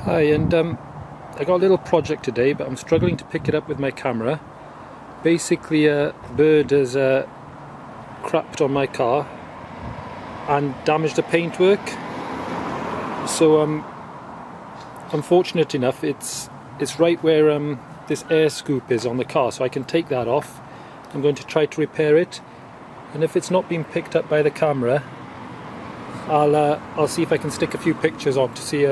Hi, and I got a little project today, but I'm struggling to pick it up with my camera. Basically, a bird has crapped on my car and damaged the paintwork. So I'm fortunate enough, it's right where this air scoop is on the car, so I can take that off. I'm going to try to repair it, and if it's not been picked up by the camera, I'll see if I can stick a few pictures on to see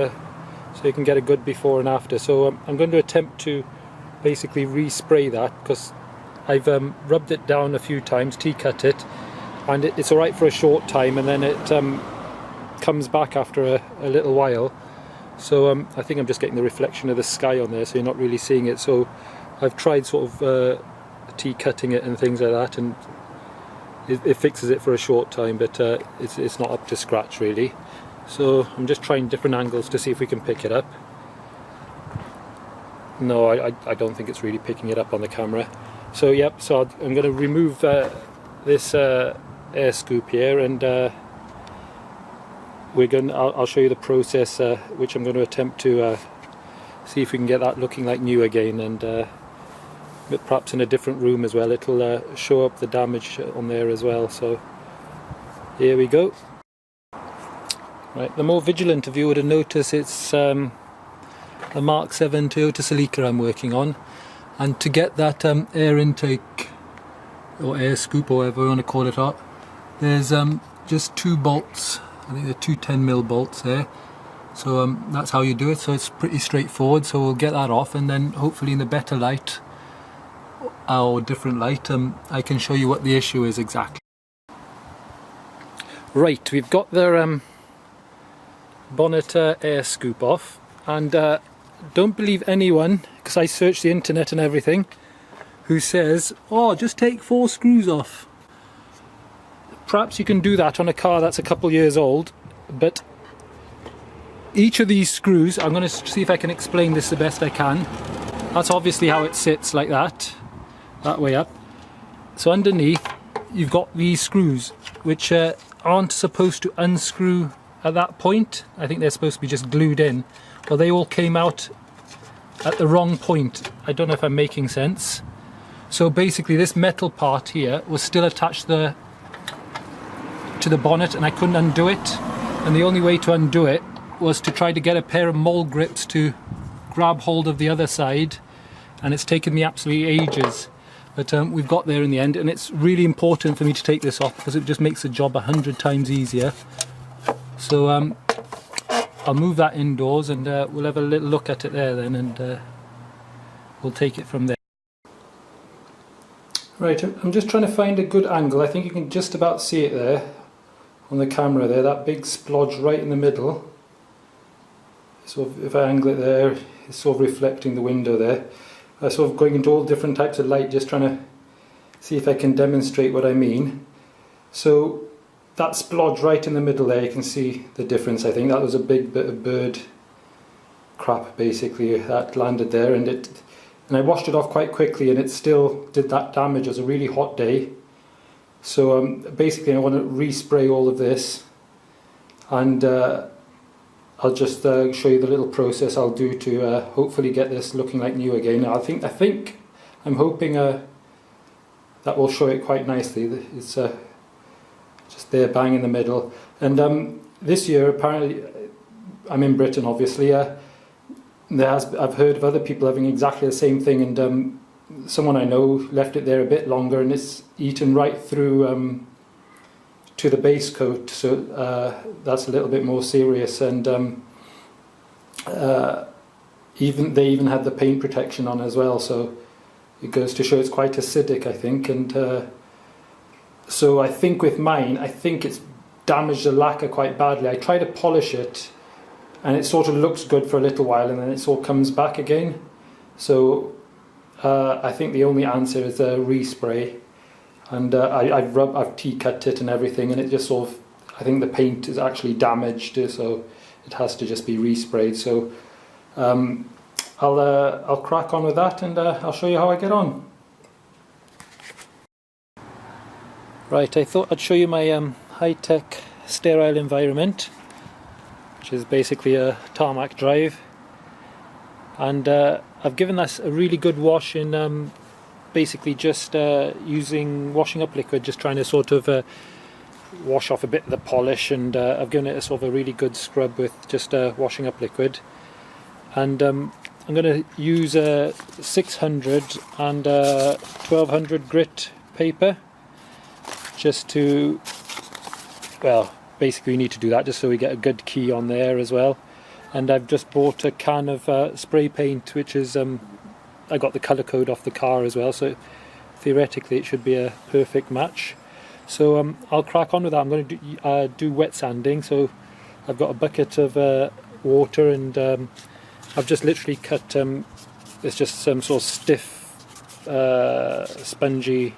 so you can get a good before and after. So I'm going to attempt to basically respray that, because I've rubbed it down a few times, cut it, and it's alright for a short time, and then it comes back after a little while. So I think I'm just getting the reflection of the sky on there, so you're not really seeing it. So I've tried sort of cutting it and things like that, and it fixes it for a short time, but it's not up to scratch really. So I'm just trying different angles to see if we can pick it up. No, I don't think it's really picking it up on the camera. So yep, so I'm going to remove this air scoop here, and I'll show you the process, which I'm going to attempt to see if we can get that looking like new again, and but perhaps in a different room as well. It'll show up the damage on there as well. So here we go. Right, the more vigilant of you would have noticed it's a Mark 7 Toyota Celica I'm working on, and to get that air intake or air scoop or whatever you want to call it up, there's just two bolts. I think they're two 10mm bolts there. So that's how you do it. So it's pretty straightforward. So we'll get that off, and then hopefully in a better light or different light, I can show you what the issue is exactly. Right, we've got the bonnet air scoop off, and don't believe anyone, because I searched the internet and everything, who says, oh, just take 4 screws off. Perhaps you can do that on a car that's a couple years old, but each of these screws, I'm going to see if I can explain this the best I can. That's obviously how it sits, like that way up. So underneath you've got these screws, which aren't supposed to unscrew at that point. I think they're supposed to be just glued in. Well, they all came out at the wrong point. I don't know if I'm making sense. So basically this metal part here was still attached to the bonnet, and I couldn't undo it. And the only way to undo it was to try to get a pair of mole grips to grab hold of the other side, and it's taken me absolutely ages. But we've got there in the end, and it's really important for me to take this off because it just makes the job 100 times easier. So I'll move that indoors, and we'll have a little look at it there then, and we'll take it from there. Right, I'm just trying to find a good angle. I think you can just about see it there on the camera there, that big splodge right in the middle. So if I angle it there, it's sort of reflecting the window there. I'm sort of going into all different types of light, just trying to see if I can demonstrate what I mean. So that splodge right in the middle there, you can see the difference. I think that was a big bit of bird crap basically that landed there, and I washed it off quite quickly, and it still did that damage. It was a really hot day. So basically I want to respray all of this, and I'll just show you the little process I'll do to hopefully get this looking like new again. I'm hoping that will show it quite nicely. It's just there bang in the middle. And this year, apparently, I'm in Britain obviously, I've heard of other people having exactly the same thing, and someone I know left it there a bit longer, and it's eaten right through to the base coat. So that's a little bit more serious, and they even had the paint protection on as well, so it goes to show it's quite acidic, I think. And so I think with mine, I think it's damaged the lacquer quite badly. I try to polish it, and it sort of looks good for a little while, and then it sort of comes back again. So I think the only answer is a respray, and I've cut it and everything, and it just sort of, I think the paint is actually damaged, so it has to just be resprayed. So I'll crack on with that, and I'll show you how I get on. Right, I thought I'd show you my high-tech sterile environment, which is basically a tarmac drive. and I've given this a really good wash in basically just using washing up liquid, just trying to sort of wash off a bit of the polish, and I've given it a sort of a really good scrub with just washing up liquid. And I'm going to use 600 and 1200 grit paper just to, well, basically we need to do that just so we get a good key on there as well. And I've just bought a can of spray paint, which is I got the colour code off the car as well, so theoretically it should be a perfect match. So I'll crack on with that. I'm going to do wet sanding, so I've got a bucket of water, and I've just literally cut, it's just some sort of stiff spongy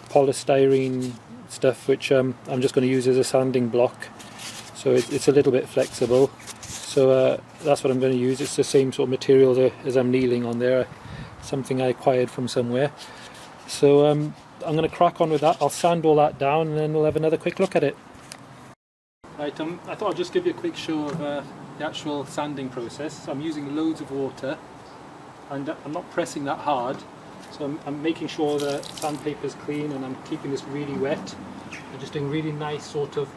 polystyrene stuff, which I'm just going to use as a sanding block, so it's a little bit flexible. So that's what I'm going to use. It's the same sort of material as I'm kneeling on there, something I acquired from somewhere. So I'm going to crack on with that. I'll sand all that down and then we'll have another quick look at it. Right, I thought I'd just give you a quick show of the actual sanding process. So I'm using loads of water, and I'm not pressing that hard, so I'm making sure the sandpaper is clean, and I'm keeping this really wet. I'm just doing really nice sort of,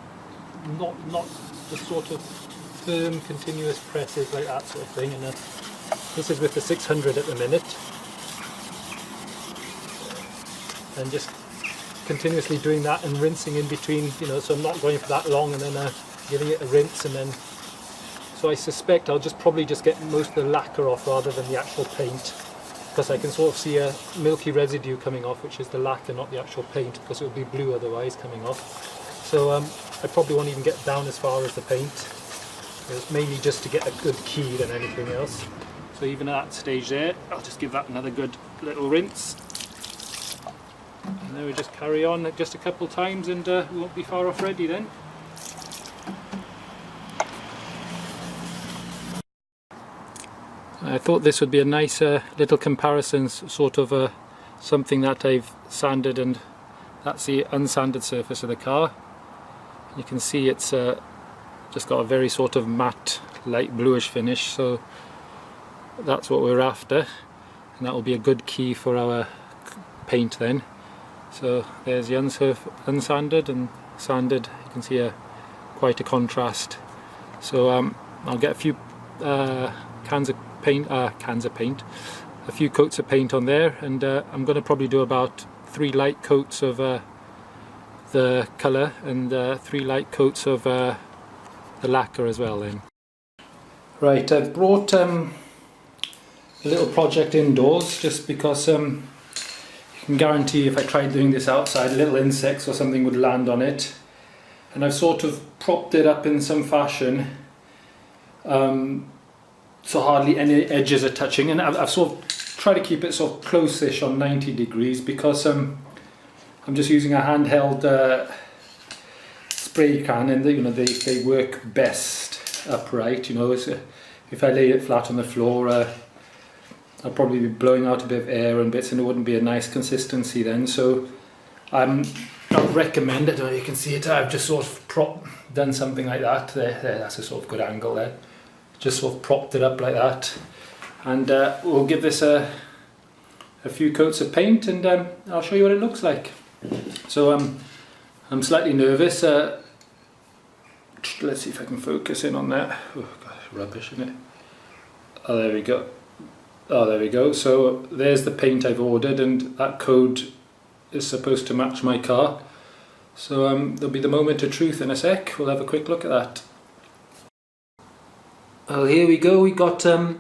not just sort of firm continuous presses like that sort of thing. And this is with the 600 at the minute, and just continuously doing that and rinsing in between, you know, so I'm not going for that long and then giving it a rinse. And then, so I suspect I'll probably just get most of the lacquer off rather than the actual paint, because I can sort of see a milky residue coming off, which is the lacquer, not the actual paint, because it would be blue otherwise coming off. So I probably won't even get down as far as the paint. It's mainly just to get a good key than anything else. So even at that stage there, I'll just give that another good little rinse. And then we just carry on just a couple times, and we won't be far off ready then. I thought this would be a nice little comparison, sort of something that I've sanded, and that's the unsanded surface of the car. You can see it's just got a very sort of matte, light bluish finish, so that's what we're after, and that will be a good key for our paint then. So there's the unsanded and sanded. You can see quite a contrast. So I'll get a few cans of paint, a few coats of paint on there, and I'm going to probably do about 3 light coats of the colour and 3 light coats of the lacquer as well then. Right, I've brought a little project indoors just because you can guarantee if I tried doing this outside, little insects or something would land on it. And I've sort of propped it up in some fashion so hardly any edges are touching, and I've sort of tried to keep it sort of close-ish on 90 degrees because I'm just using a handheld spray can, and you know, they work best upright. You know, so if I laid it flat on the floor, I'd probably be blowing out a bit of air and bits, and it wouldn't be a nice consistency then. So I would recommend it. You can see it. I've just sort of done something like that. There, that's a sort of good angle there. Just sort of propped it up like that, and we'll give this a few coats of paint, and I'll show you what it looks like. So I'm slightly nervous. Let's see if I can focus in on that. Oh gosh, rubbish, isn't it? Oh, there we go. Oh, there we go. So there's the paint I've ordered, and that code is supposed to match my car. So there'll be the moment of truth in a sec. We'll have a quick look at that. Well, here we go. We got the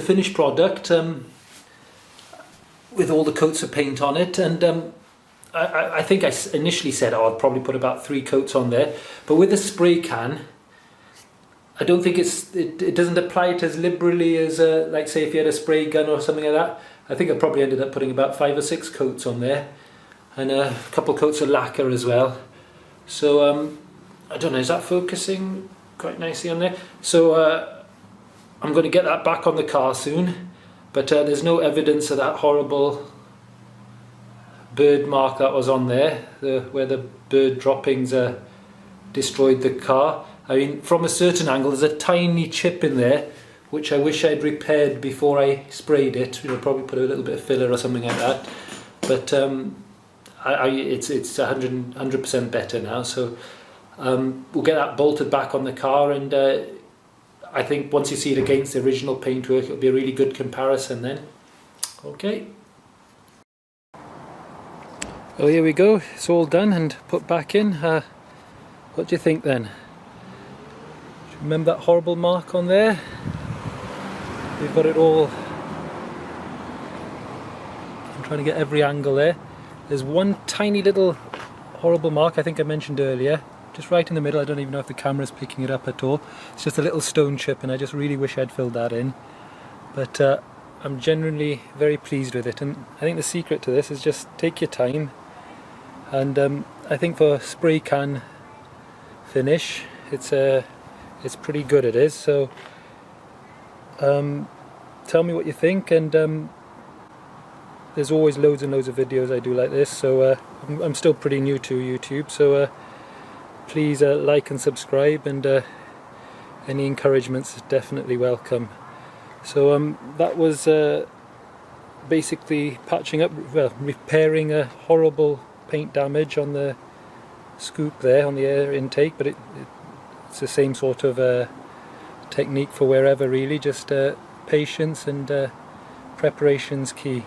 finished product with all the coats of paint on it, and I think I initially said, oh, I'd probably put about 3 coats on there, but with the spray can, I don't think it doesn't apply it as liberally as like say if you had a spray gun or something like that. I think I probably ended up putting about 5 or 6 coats on there, and a couple coats of lacquer as well. So I don't know, is that focusing quite nicely on there? So I'm going to get that back on the car soon, but there's no evidence of that horrible bird mark that was on there, where the bird droppings destroyed the car. I mean, from a certain angle there's a tiny chip in there which I wish I'd repaired before I sprayed it. You know, probably put a little bit of filler or something like that. But it's 100% better now. So we'll get that bolted back on the car, and I think once you see it against the original paintwork, it'll be a really good comparison then. Okay. Well, here we go. It's all done and put back in. What do you think then? Do you remember that horrible mark on there? We've got it all. I'm trying to get every angle there. There's one tiny little horrible mark I think I mentioned earlier, just right in the middle. I don't even know if the camera's picking it up at all. It's just a little stone chip, and I just really wish I'd filled that in. But I'm genuinely very pleased with it, and I think the secret to this is just take your time. And I think for spray can finish, it's pretty good, it is. So tell me what you think, and there's always loads and loads of videos I do like this, so I'm still pretty new to YouTube, so please like and subscribe, and any encouragement's definitely welcome. So that was basically patching up, well, repairing a horrible paint damage on the scoop there, on the air intake, but it's the same sort of technique for wherever really, just patience and preparation's key.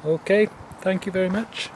Okay, thank you very much.